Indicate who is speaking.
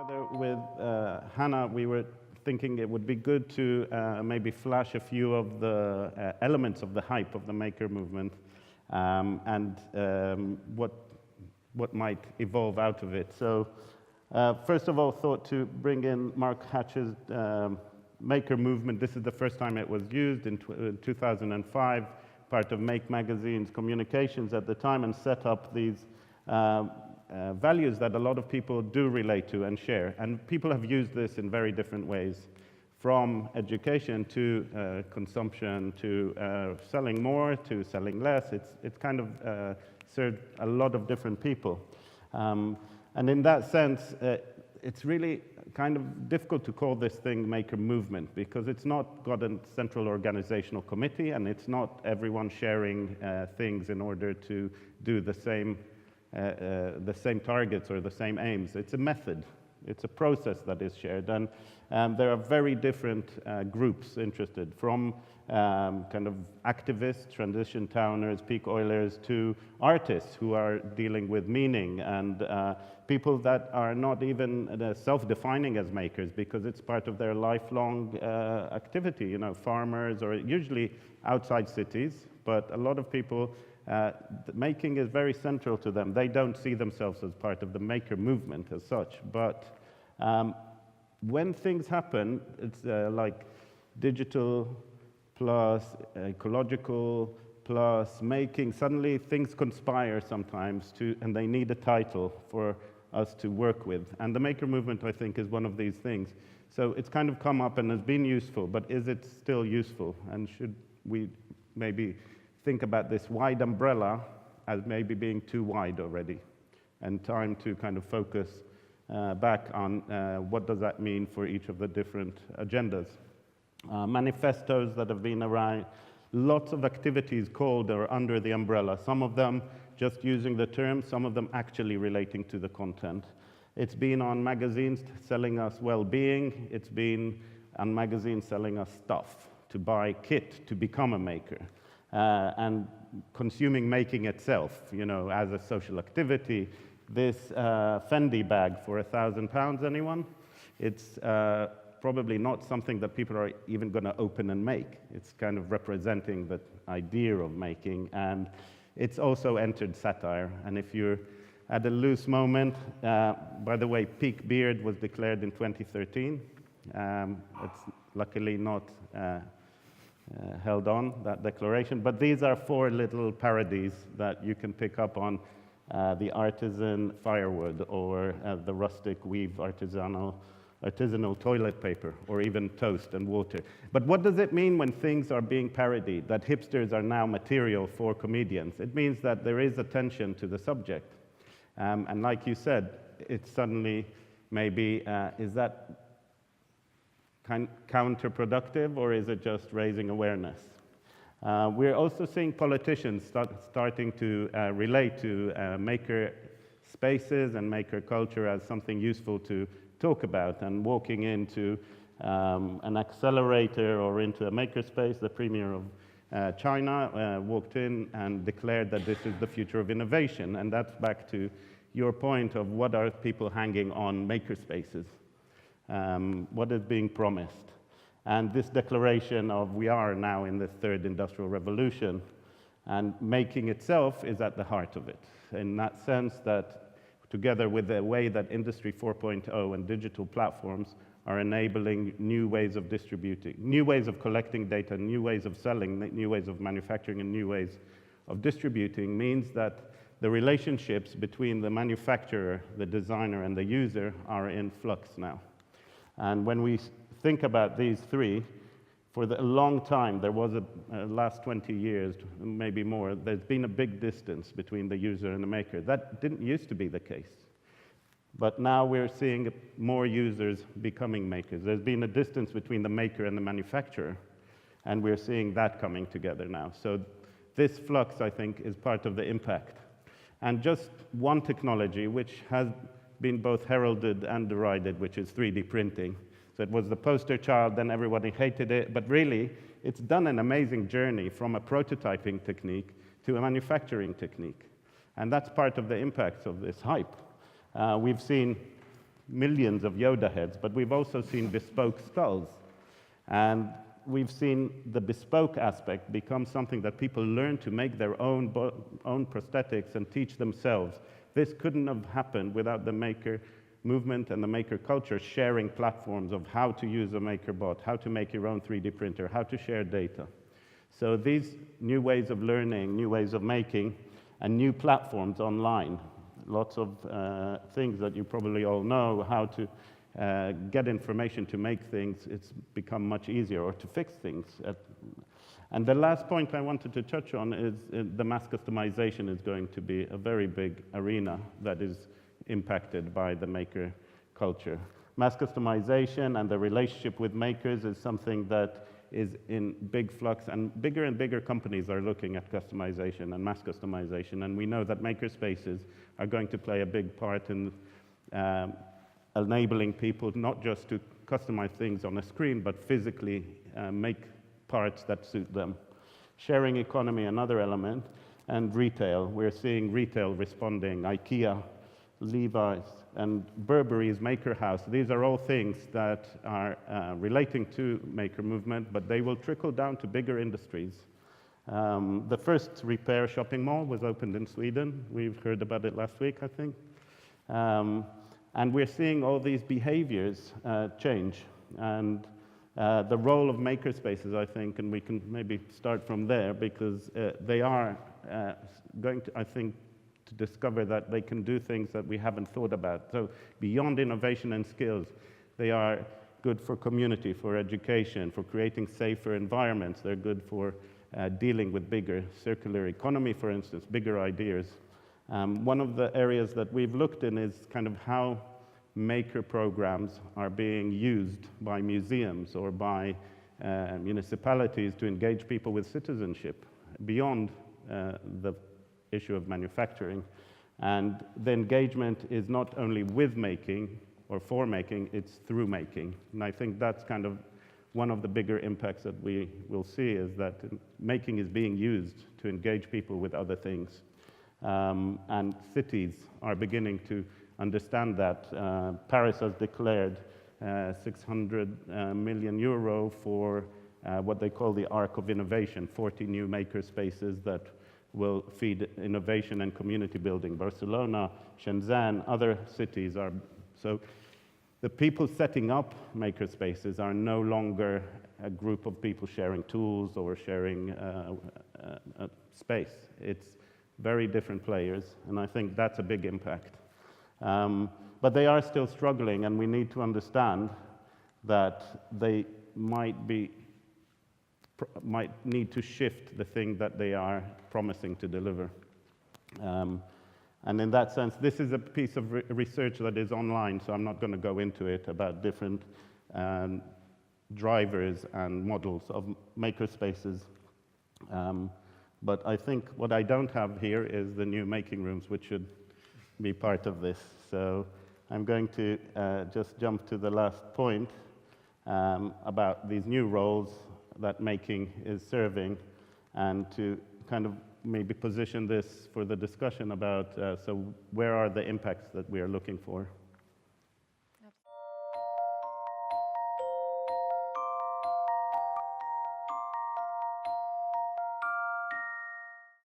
Speaker 1: Together with Hannah, we were thinking it would be good to maybe flash a few of the elements of the hype of the maker movement and what might evolve out of it. So first of all, thought to bring in Mark Hatch's maker movement. This is the first time it was used in 2005, part of Make Magazine's communications at the time, and set up these values that a lot of people do relate to and share. And people have used this in very different ways, from education to consumption to selling more to selling less. It's kind of served a lot of different people. And in that sense, it's really kind of difficult to call this thing maker movement, because it's not got a central organizational committee, and it's not everyone sharing things in order to do the same targets or the same aims. It's a method. It's a process that is shared, and there are very different groups interested, from kind of activists, transition towners, peak oilers, to artists who are dealing with meaning, and people that are not even self-defining as makers because it's part of their lifelong activity, you know, farmers, or usually outside cities, but a lot of people making is very central to them. They don't see themselves as part of the maker movement as such, but when things happen, it's like digital plus ecological plus making, suddenly things conspire sometimes and they need a title for us to work with. And the maker movement, I think, is one of these things. So it's kind of come up and has been useful, but is it still useful? And should we maybe think about this wide umbrella as maybe being too wide already, and time to kind of focus back on what does that mean for each of the different agendas. Manifestos that have been around, lots of activities called or under the umbrella, some of them just using the term, some of them actually relating to the content. It's been on magazines selling us well-being, it's been on magazines selling us stuff, to buy kit to become a maker. And consuming making itself, you know, as a social activity. This Fendi bag for £1,000, anyone? It's probably not something that people are even going to open and make. It's kind of representing the idea of making, and it's also entered satire. And if you're at a loose moment, by the way, peak beard was declared in 2013. It's luckily not held on, that declaration, but these are 4 little parodies that you can pick up on the artisan firewood, or the rustic weave artisanal toilet paper, or even toast and water. But what does it mean when things are being parodied, that hipsters are now material for comedians? It means that there is attention to the subject. And like you said, it's suddenly maybe, is that counterproductive, or is it just raising awareness? We're also seeing politicians starting to relate to maker spaces and maker culture as something useful to talk about, and walking into an accelerator or into a maker space. The Premier of China walked in and declared that this is the future of innovation, and that's back to your point of what are people hanging on maker spaces. What is being promised? And this declaration of we are now in the 3rd industrial revolution, and making itself is at the heart of it, in that sense that together with the way that Industry 4.0 and digital platforms are enabling new ways of distributing, new ways of collecting data, new ways of selling, new ways of manufacturing, and new ways of distributing, means that the relationships between the manufacturer, the designer, and the user are in flux now. And when we think about these 3, for a long time, there was last 20 years, maybe more, there's been a big distance between the user and the maker. That didn't used to be the case. But now we're seeing more users becoming makers. There's been a distance between the maker and the manufacturer, and we're seeing that coming together now. So this flux, I think, is part of the impact. And just one technology which has been both heralded and derided, which is 3D printing. So it was the poster child, then everybody hated it, but really, it's done an amazing journey from a prototyping technique to a manufacturing technique. And that's part of the impacts of this hype. We've seen millions of Yoda heads, but we've also seen bespoke skulls. And we've seen the bespoke aspect become something that people learn to make their own prosthetics and teach themselves. This couldn't have happened without the maker movement and the maker culture sharing platforms of how to use a MakerBot, how to make your own 3D printer, how to share data. So these new ways of learning, new ways of making, and new platforms online, lots of things that you probably all know, how to get information to make things, it's become much easier, or to fix things. And the last point I wanted to touch on is the mass customization is going to be a very big arena that is impacted by the maker culture. Mass customization and the relationship with makers is something that is in big flux, and bigger companies are looking at customization and mass customization, and we know that maker spaces are going to play a big part in enabling people not just to customize things on a screen, but physically make parts that suit them. Sharing economy, another element, and retail. We're seeing retail responding, IKEA, Levi's, and Burberry's Maker House. These are all things that are relating to maker movement, but they will trickle down to bigger industries. The first repair shopping mall was opened in Sweden. We've heard about it last week, I think. And we're seeing all these behaviors change. And the role of makerspaces, I think, and we can maybe start from there, because they are going to, I think, to discover that they can do things that we haven't thought about. So beyond innovation and skills, they are good for community, for education, for creating safer environments. They're good for dealing with bigger circular economy, for instance, bigger ideas. One of the areas that we've looked in is kind of how maker programs are being used by museums or by municipalities to engage people with citizenship beyond the issue of manufacturing. And the engagement is not only with making or for making, it's through making. And I think that's kind of one of the bigger impacts that we will see, is that making is being used to engage people with other things. And cities are beginning to understand that. Paris has declared 600 million euro for what they call the Arc of Innovation, 40 new maker spaces that will feed innovation and community building. Barcelona, Shenzhen, other cities are. So the people setting up maker spaces are no longer a group of people sharing tools or sharing a space. It's very different players, and I think that's a big impact. But they are still struggling, and we need to understand that they might need to shift the thing that they are promising to deliver. And in that sense, this is a piece of research that is online, so I'm not going to go into it, about different drivers and models of makerspaces. But I think what I don't have here is the new making rooms, which should be part of this. So I'm going to just jump to the last point about these new roles that making is serving, and to kind of maybe position this for the discussion about, so where are the impacts that we are looking for?